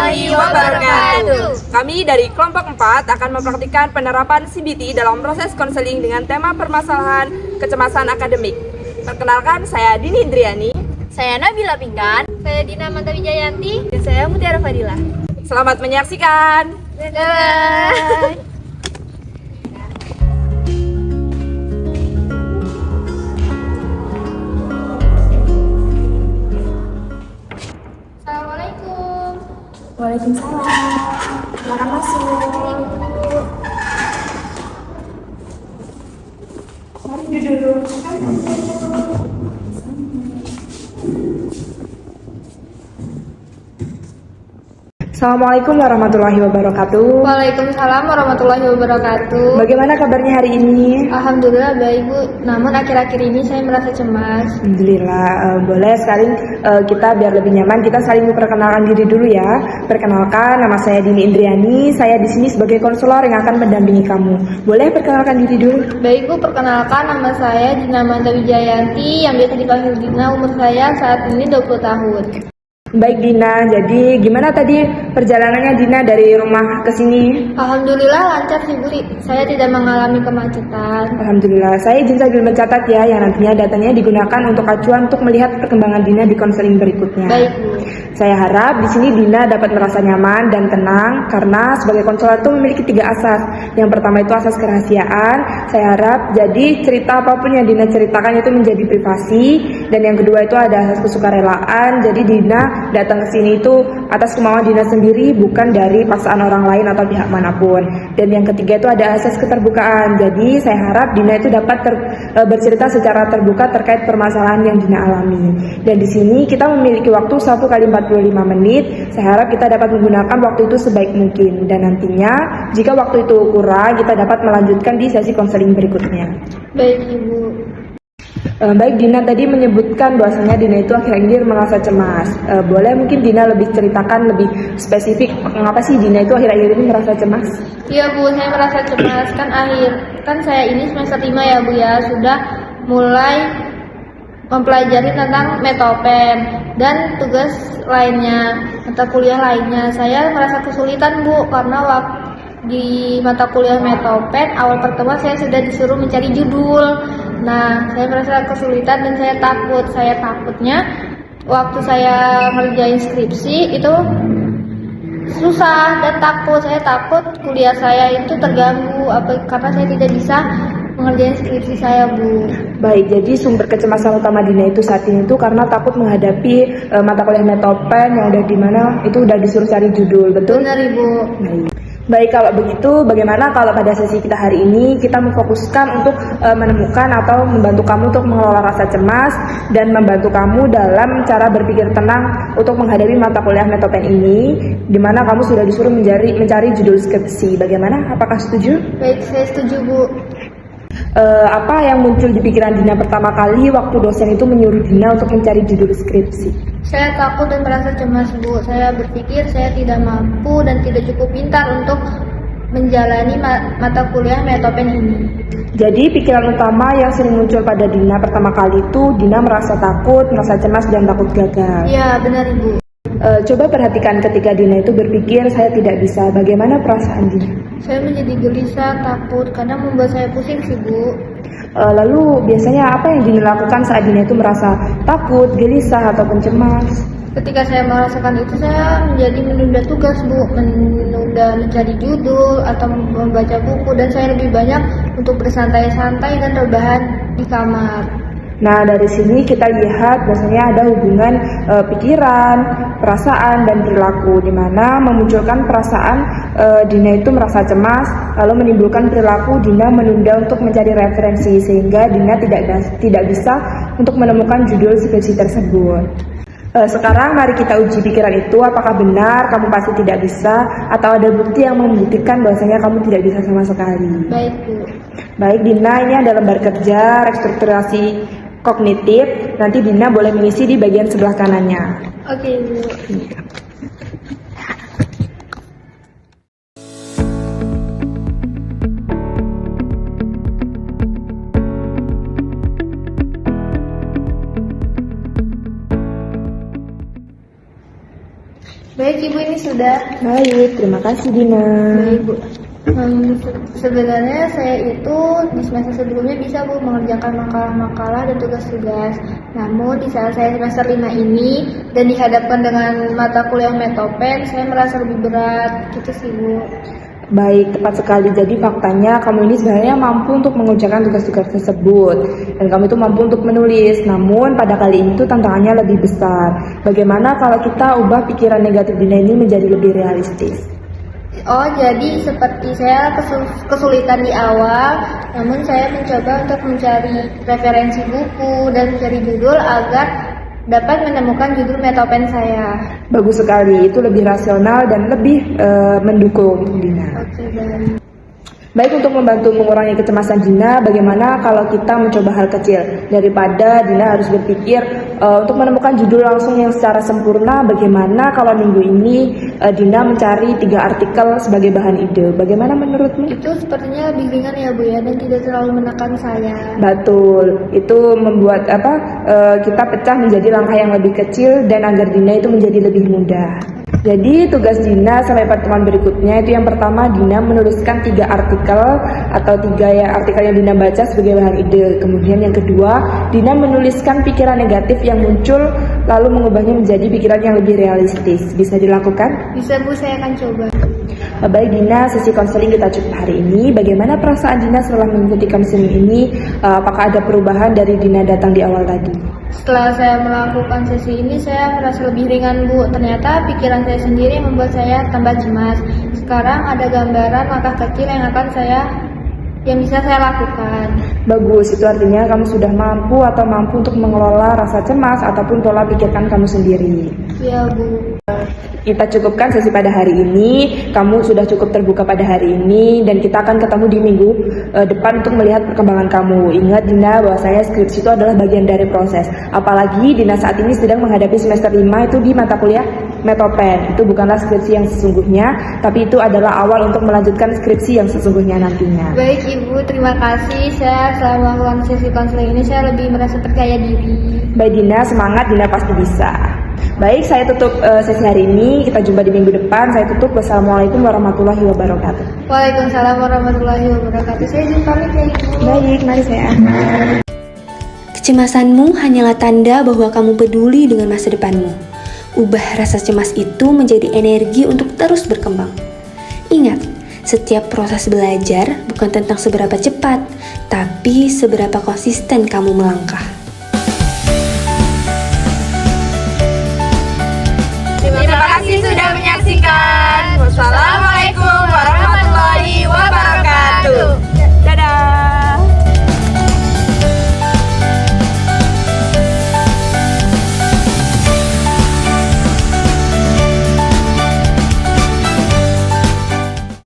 warahmatullahi wabarakatuh. Kami dari kelompok 4 akan mempraktikkan penerapan CBT dalam proses konseling dengan tema permasalahan kecemasan akademik. Perkenalkan, saya Dini Indriani. Saya Nabila Pingkan. Saya Dina Manta Wijayanti. Dan saya Mutiara Fadilah. Selamat menyaksikan. Bye. Assalamualaikum. Waalaikumsalam. Silakan masuk. Mari duduk. Assalamualaikum warahmatullahi wabarakatuh. Waalaikumsalam warahmatullahi wabarakatuh. Bagaimana kabarnya hari ini? Alhamdulillah baik Bu. Namun akhir-akhir ini saya merasa cemas. Alhamdulillah, boleh sekali kita biar lebih nyaman kita saling memperkenalkan diri dulu ya. Perkenalkan, nama saya Dini Indriani. Saya di sini sebagai konselor yang akan mendampingi kamu. Boleh perkenalkan diri dulu? Baik Bu, perkenalkan nama saya Dina Manta Wijayanti yang biasa dipanggil Dina. Umur saya saat ini 20 tahun. Baik Dina, jadi gimana tadi perjalanannya Dina dari rumah ke sini? Alhamdulillah lancar sih Bu. Saya tidak mengalami kemacetan. Alhamdulillah, saya izin sambil mencatat ya yang nantinya datanya digunakan untuk acuan untuk melihat perkembangan Dina di konseling berikutnya. Baik Bu. Saya harap di sini Dina dapat merasa nyaman dan tenang karena sebagai konselor itu memiliki 3 asas. Yang pertama itu asas kerahasiaan. Saya harap jadi cerita apapun yang Dina ceritakan itu menjadi privasi, dan yang kedua itu ada asas kesukarelaan. Jadi Dina datang ke sini itu atas kemauan Dina sendiri, bukan dari paksaan orang lain atau pihak manapun. Dan yang ketiga itu ada asas keterbukaan. Jadi saya harap Dina itu dapat bercerita secara terbuka terkait permasalahan yang Dina alami. Dan di sini kita memiliki waktu 1 kali 45 menit. Saya harap kita dapat menggunakan waktu itu sebaik mungkin. Dan nantinya jika waktu itu kurang, kita dapat melanjutkan di sesi konseling berikutnya. Baik Ibu. Baik, Dina tadi menyebutkan bahwasanya Dina itu akhir-akhir ini merasa cemas. Boleh mungkin Dina lebih ceritakan lebih spesifik mengapa sih Dina itu akhir-akhir ini merasa cemas? Iya Bu, saya merasa cemas kan saya ini semester 5 ya Bu ya, sudah mulai mempelajari tentang metopen dan tugas lainnya, mata kuliah lainnya. Saya merasa kesulitan Bu karena di mata kuliah metopen awal pertama saya sudah disuruh mencari judul. Nah, saya merasa kesulitan dan saya takut. Saya takutnya waktu saya ngerjain skripsi itu susah dan takut. Saya takut kuliah saya itu terganggu karena saya tidak bisa mengerjain skripsi saya, Bu. Baik, jadi sumber kecemasan utama Dina itu saat ini itu karena takut menghadapi mata kuliah metopen yang udah dimana itu udah disuruh cari judul, betul? Benar Ibu. Baik, kalau begitu bagaimana kalau pada sesi kita hari ini kita memfokuskan untuk menemukan atau membantu kamu untuk mengelola rasa cemas dan membantu kamu dalam cara berpikir tenang untuk menghadapi mata kuliah metopen ini, di mana kamu sudah disuruh mencari judul skripsi. Bagaimana? Apakah setuju? Baik, saya setuju Bu. Apa yang muncul di pikiran Dina pertama kali waktu dosen itu menyuruh Dina untuk mencari judul skripsi? Saya takut dan merasa cemas Bu. Saya berpikir saya tidak mampu dan tidak cukup pintar untuk menjalani mata kuliah metopen ini. Jadi pikiran utama yang sering muncul pada Dina pertama kali itu Dina merasa takut, merasa cemas dan takut gagal. Iya benar Ibu. Coba perhatikan ketika Dina itu berpikir saya tidak bisa, bagaimana perasaan Dina? Saya menjadi gelisah, takut, kadang membuat saya pusing sih Bu. Lalu biasanya apa yang Dina lakukan saat Dina itu merasa takut, gelisah, ataupun cemas? Ketika saya merasakan itu saya menjadi menunda tugas Bu, menunda mencari judul atau membaca buku, dan saya lebih banyak untuk bersantai-santai dan rebahan di kamar. Nah, dari sini kita lihat bahwasanya ada hubungan pikiran, perasaan, dan perilaku, di mana memunculkan perasaan Dina itu merasa cemas, lalu menimbulkan perilaku Dina menunda untuk mencari referensi, sehingga Dina tidak bisa untuk menemukan judul skripsi tersebut. Sekarang mari kita uji pikiran itu, apakah benar kamu pasti tidak bisa, atau ada bukti yang membuktikan bahwasanya kamu tidak bisa sama sekali. Baik Bu. Baik Dina, ini ada lembar kerja restrukturasi kognitif. Nanti Dina boleh mengisi di bagian sebelah kanannya. Oke Bu. Baik Ibu, ini sudah. Baik, terima kasih Dina. Baik Bu. Sebenarnya saya itu di semester sebelumnya bisa Bu mengerjakan makalah-makalah dan tugas-tugas. Namun di saat saya semester 5 ini dan dihadapkan dengan mata kuliah Metopen, saya merasa lebih berat. Gitu sih Bu. Baik, tepat sekali. Jadi faktanya kamu ini sebenarnya mampu untuk mengerjakan tugas-tugas tersebut. Dan kamu itu mampu untuk menulis. Namun pada kali ini tuh tantangannya lebih besar. Bagaimana kalau kita ubah pikiran negatif Dina ini menjadi lebih realistis? Oh, jadi seperti saya kesulitan di awal, namun saya mencoba untuk mencari referensi buku dan mencari judul agar dapat menemukan judul Metopen saya. Bagus sekali, itu lebih rasional dan lebih mendukung Dina. Oke, baik. Baik, untuk membantu mengurangi kecemasan Dina, bagaimana kalau kita mencoba hal kecil daripada Dina harus berpikir untuk menemukan judul langsung yang secara sempurna. Bagaimana kalau minggu ini Dina mencari 3 artikel sebagai bahan ide? Bagaimana menurutmu? Itu sepertinya lebih ringan ya Bu ya, dan tidak terlalu menekan saya. Betul, itu membuat kita pecah menjadi langkah yang lebih kecil dan agar Dina itu menjadi lebih mudah. Jadi tugas Dina sampai pertemuan berikutnya itu yang pertama, Dina menuliskan 3 artikel atau 3 artikel yang Dina baca sebagai bahan ide. Kemudian yang kedua, Dina menuliskan pikiran negatif yang muncul lalu mengubahnya menjadi pikiran yang lebih realistis. Bisa dilakukan? Bisa Bu, saya akan coba. Baik Dina, sesi konseling kita cukup hari ini. Bagaimana perasaan Dina setelah mengikuti konseling ini? Apakah ada perubahan dari Dina datang di awal tadi? Setelah saya melakukan sesi ini, saya merasa lebih ringan Bu. Ternyata pikiran saya sendiri yang membuat saya tambah cemas. Sekarang ada gambaran langkah kecil yang bisa saya lakukan. Bagus, itu artinya kamu sudah mampu untuk mengelola rasa cemas ataupun pola pikirkan kamu sendiri. Iya Bu. Kita cukupkan sesi pada hari ini. Kamu sudah cukup terbuka pada hari ini dan kita akan ketemu di minggu depan untuk melihat perkembangan kamu. Ingat Dina, bahwasanya skripsi itu adalah bagian dari proses. Apalagi Dina saat ini sedang menghadapi semester 5 itu di mata kuliah Metopen. Itu bukanlah skripsi yang sesungguhnya, tapi itu adalah awal untuk melanjutkan skripsi yang sesungguhnya nantinya. Baik Ibu, terima kasih. Saya selama melakukan sesi konseling ini saya lebih merasa percaya diri. Baik Dina, semangat, Dina pasti bisa. Baik, saya tutup sesi hari ini. Kita jumpa di minggu depan. Saya tutup. Wassalamualaikum warahmatullahi wabarakatuh. Waalaikumsalam warahmatullahi wabarakatuh. Saya izin pamit ya Ibu. Baik, mari saya. Kecemasanmu hanyalah tanda bahwa kamu peduli dengan masa depanmu. Ubah rasa cemas itu menjadi energi untuk terus berkembang. Ingat, setiap proses belajar bukan tentang seberapa cepat, tapi seberapa konsisten kamu melangkah.